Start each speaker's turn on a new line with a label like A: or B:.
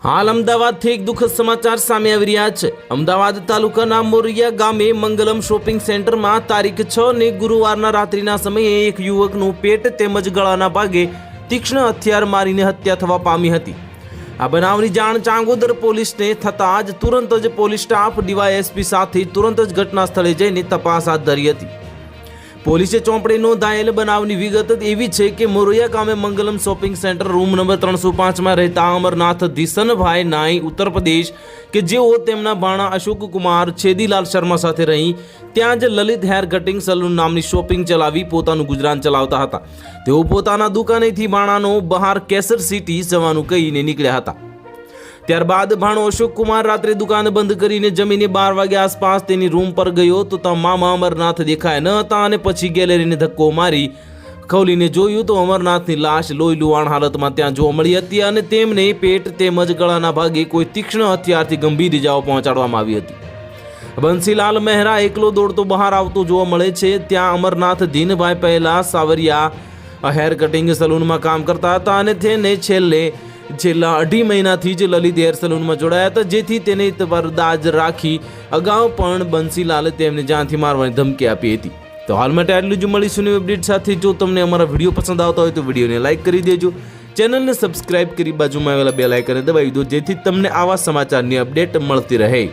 A: હાલ અમદાવાદથી એક દુઃખદ સમાચાર સામે આવી રહ્યા છે। અમદાવાદ તાલુકાના મોરિયા ગામે મંગલમ શોપિંગ સેન્ટરમાં તારીખ 6 ને ગુરુવારના રાત્રિના સમયે એક યુવકનું પેટ તેમજ ગળાના ભાગે તીક્ષ્ણ હથિયાર મારીને હત્યા થવા પામી હતી। આ બનાવની જાણ ચાંગોદર પોલીસને થતાં જ તુરંત જ પોલીસ સ્ટાફ ડીવાયએસપી સાથે તુરંત જ ઘટના સ્થળે જઈને તપાસ હાથ ધરી હતી। પોલીસે ચોંપડે નોંધાયેલ બનાવની વિગત એવી છે કે મોરિયા ગામે Mangalam shopping centre room number 305માં રહેતા અમરનાથ દિસનભાઈ નાઈ ઉત્તર પ્રદેશ કે જેઓ તેમના ભાણા અશોક કુમાર છેદીલાલ શર્મા સાથે રહી ત્યાં જ લલિત હેર કટિંગ સલૂન નામની શોપિંગ ચલાવી પોતાનું ગુજરાન ચલાવતા હતા। તેઓ પોતાના દુકાનેથી ભાણાનો બહાર કેસર સિટી જવાનું કહીને નીકળ્યા હતા। ત્યારબાદ ભાણો અશોક કુમાર રાત્રે દુકાન બંધ કરીને જમીને 12 વાગ્યા આસપાસ તેની રૂમ પર ગયો તો તમામ અમરનાથ દેખાયા ન હતા અને પછી ગેલેરીને ધક્કો મારી ખોલીને જોયું તો અમરનાથની લાશ લોહી લુહાણ હાલતમાં ત્યાં જોવા મળી હતી અને તેમને પેટ તેમજ ગળાના ભાગે કોઈ તીક્ષ્ણ હથિયારથી ગંભીર ઇજાઓ પહોંચાડવામાં આવી હતી। બંસીલાલ મહેરા એકલો દોડતો બહાર આવતો જોવા મળે છે। ત્યાં અમરનાથ દીનભાઈ પહેલા સાવરિયા હેર કટિંગ સલૂનમાં કામ કરતા હતા અને તેને છેલ્લા 2.5 મહિનાથી જ લલિત હેર સલૂનમાં જોડાયા હતા, જેથી તેને પરદાજ રાખી અગાઉ પણ બંસીલાલે તેમને જાનથી મારવાની ધમકી આપી હતી। તો હાલ માટે આટલું જ। મળીશું નવી અપડેટ સાથે। જો તમને અમારા વિડીયો પસંદ આવતા હોય તો વિડીયોને લાઇક કરી દેજો, ચેનલને સબસ્ક્રાઇબ કરી બાજુમાં આવેલા બેલ આઇકનને દબાવી દો, જેથી તમને આવા સમાચારની અપડેટ મળતી રહે।